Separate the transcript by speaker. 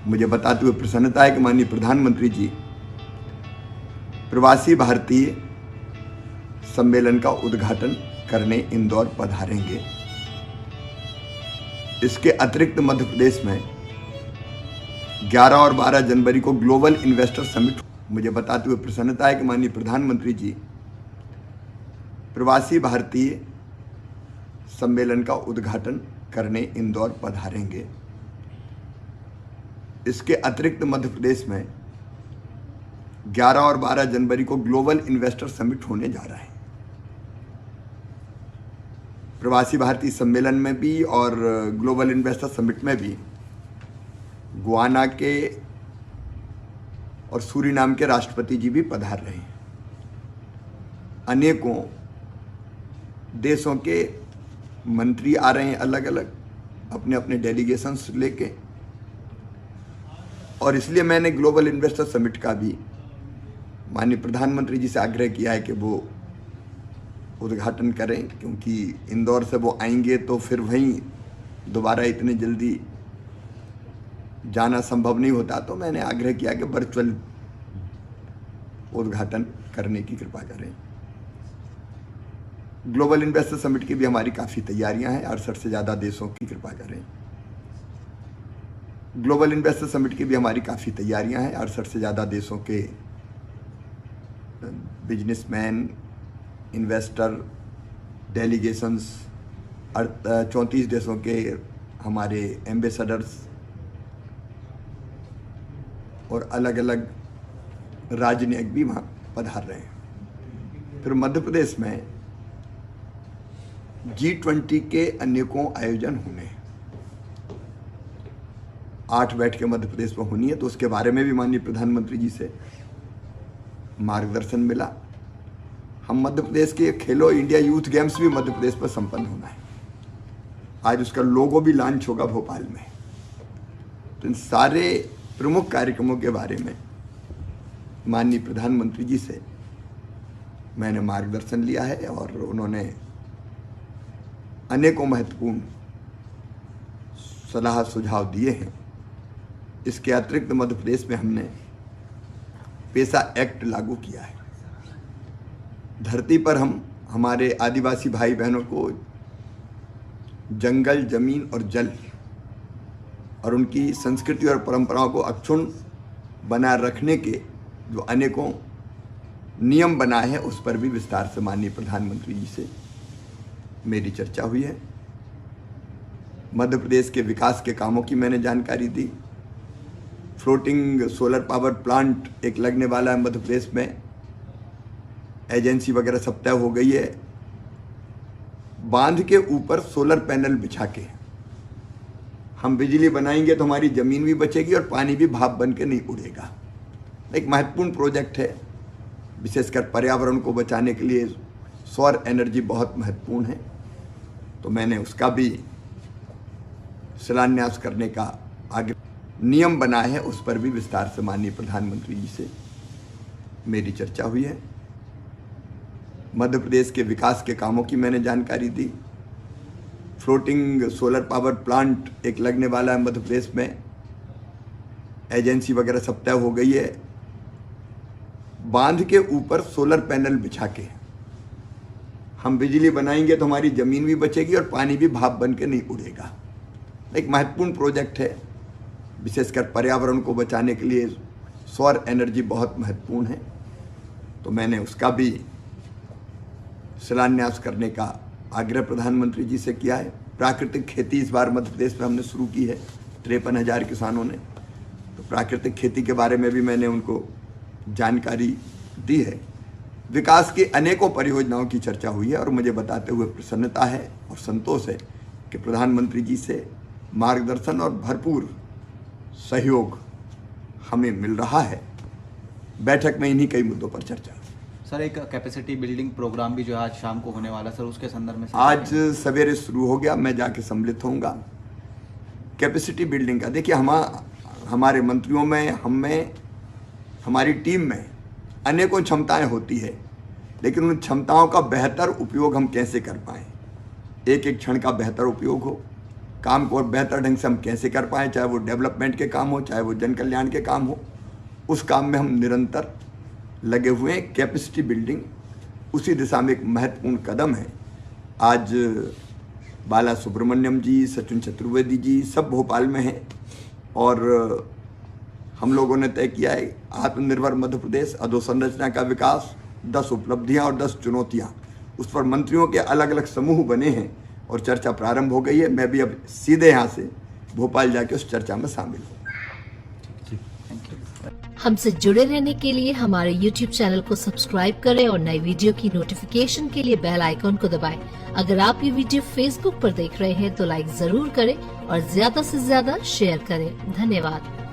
Speaker 1: मुझे बताते हुए प्रसन्नता है कि माननीय प्रधानमंत्री जी प्रवासी भारतीय सम्मेलन का उद्घाटन करने इंदौर पधारेंगे। इसके अतिरिक्त मध्य प्रदेश में 11 और 12 जनवरी को ग्लोबल इन्वेस्टर समिट। मुझे बताते हुए प्रसन्नता है कि माननीय प्रधानमंत्री जी प्रवासी भारतीय सम्मेलन का उद्घाटन करने इंदौर पधारेंगे। इसके अतिरिक्त मध्य प्रदेश में 11 और 12 जनवरी को ग्लोबल इन्वेस्टर समिट होने जा रहा है। प्रवासी भारतीय सम्मेलन में भी और ग्लोबल इन्वेस्टर समिट में भी गुयाना के और सूरीनाम के राष्ट्रपति जी भी पधार रहे हैं। अनेकों देशों के मंत्री आ रहे हैं अलग अलग अपने अपने डेलीगेशंस लेके, और इसलिए मैंने ग्लोबल इन्वेस्टर समिट का भी माननीय प्रधानमंत्री जी से आग्रह किया है कि वो उद्घाटन करें, क्योंकि इंदौर से वो आएंगे तो फिर वहीं दोबारा इतने जल्दी जाना संभव नहीं होता। तो मैंने आग्रह किया कि वर्चुअल उद्घाटन करने की कृपा करें। ग्लोबल इन्वेस्टर समिट की भी हमारी काफ़ी तैयारियां हैं। 68 से ज़्यादा देशों की कृपा करें। ग्लोबल इन्वेस्टर समिट की भी हमारी काफ़ी तैयारियां हैं। 68 से ज़्यादा देशों के बिजनेसमैन, इन्वेस्टर, डेलीगेशंस, 34 देशों के हमारे एम्बेसडर्स और अलग अलग राजनयिक भी वहाँ पधार रहे हैं। फिर मध्य प्रदेश में G20 के अनेकों आयोजन होने हैं। 8 बैठकें मध्य प्रदेश में होनी है, तो उसके बारे में भी माननीय प्रधानमंत्री जी से मार्गदर्शन मिला। हम मध्य प्रदेश के खेलो इंडिया यूथ गेम्स भी मध्य प्रदेश पर संपन्न होना है। आज उसका लोगो भी लॉन्च होगा भोपाल में। तो इन सारे प्रमुख कार्यक्रमों के बारे में माननीय प्रधानमंत्री जी से मैंने मार्गदर्शन लिया है और उन्होंने अनेकों महत्वपूर्ण सलाह सुझाव दिए हैं। इसके अतिरिक्त मध्य प्रदेश में हमने पेसा एक्ट लागू किया है। धरती पर हम हमारे आदिवासी भाई बहनों को जंगल, जमीन और जल और उनकी संस्कृति और परंपराओं को अक्षुण्ण बनाए रखने के जो अनेकों नियम बनाए हैं, उस पर भी विस्तार से माननीय प्रधानमंत्री जी से मेरी चर्चा हुई है। मध्य प्रदेश के विकास के कामों की मैंने जानकारी दी। फ्लोटिंग सोलर पावर प्लांट एक लगने वाला है मध्य प्रदेश में। एजेंसी वगैरह सब तय हो गई है। बांध के ऊपर सोलर पैनल बिछा के हम बिजली बनाएंगे तो हमारी जमीन भी बचेगी और पानी भी भाप बन के नहीं उड़ेगा। एक महत्वपूर्ण प्रोजेक्ट है। विशेषकर पर्यावरण को बचाने के लिए सौर एनर्जी बहुत महत्वपूर्ण है। तो मैंने उसका भी शिलान्यास करने का आग्रह। नियम बनाए हैं, उस पर भी विस्तार से माननीय प्रधानमंत्री जी से मेरी चर्चा हुई है। मध्य प्रदेश के विकास के कामों की मैंने जानकारी दी। फ्लोटिंग सोलर पावर प्लांट एक लगने वाला है मध्य प्रदेश में। एजेंसी वगैरह सब तय हो गई है। बांध के ऊपर सोलर पैनल बिछा के हम बिजली बनाएंगे तो हमारी जमीन भी बचेगी और पानी भी भाप बन के नहीं उड़ेगा। एक महत्वपूर्ण प्रोजेक्ट है। विशेषकर पर्यावरण को बचाने के लिए सौर एनर्जी बहुत महत्वपूर्ण है। तो मैंने उसका भी शिलान्यास करने का आग्रह प्रधानमंत्री जी से किया है। प्राकृतिक खेती इस बार मध्य प्रदेश में हमने शुरू की है 53,000 किसानों ने। तो प्राकृतिक खेती के बारे में भी मैंने उनको जानकारी दी है। विकास की अनेकों परियोजनाओं की चर्चा हुई है और मुझे बताते हुए प्रसन्नता है और संतोष है कि प्रधानमंत्री जी से मार्गदर्शन और भरपूर सहयोग हमें मिल रहा है। बैठक में इन्हीं कई मुद्दों पर चर्चा।
Speaker 2: सर, एक कैपेसिटी बिल्डिंग प्रोग्राम भी जो है आज शाम को होने वाला, सर उसके संदर्भ में
Speaker 1: आज सवेरे शुरू हो गया। मैं जाके सम्मिलित होऊंगा। कैपेसिटी बिल्डिंग का देखिए, हमारे मंत्रियों में, हम में, हमारी टीम में अनेकों क्षमताएं होती है, लेकिन उन क्षमताओं का बेहतर उपयोग हम कैसे कर पाएँ। एक एक क्षण का बेहतर उपयोग हो, काम को और बेहतर ढंग से हम कैसे कर पाएँ, चाहे वो डेवलपमेंट के काम हो, चाहे वो जन कल्याण के काम हो, उस काम में हम निरंतर लगे हुए हैं। कैपेसिटी बिल्डिंग उसी दिशा में एक महत्वपूर्ण कदम है। आज बाला सुब्रमण्यम जी, सचिन चतुर्वेदी जी सब भोपाल में हैं और हम लोगों ने तय किया है आत्मनिर्भर मध्य प्रदेश, अधोसंरचना का विकास, 10 उपलब्धियां और 10 चुनौतियां। उस पर मंत्रियों के अलग अलग समूह बने हैं और चर्चा प्रारंभ हो गई है। मैं भी अब सीधे यहाँ से भोपाल जाके उस चर्चा में शामिल हूँ।
Speaker 3: हमसे जुड़े रहने के लिए हमारे YouTube चैनल को सब्सक्राइब करें और नई वीडियो की नोटिफिकेशन के लिए बेल आइकॉन को दबाएं। अगर आप ये वीडियो Facebook पर देख रहे हैं तो लाइक जरूर करें और ज्यादा से ज्यादा शेयर करें। धन्यवाद।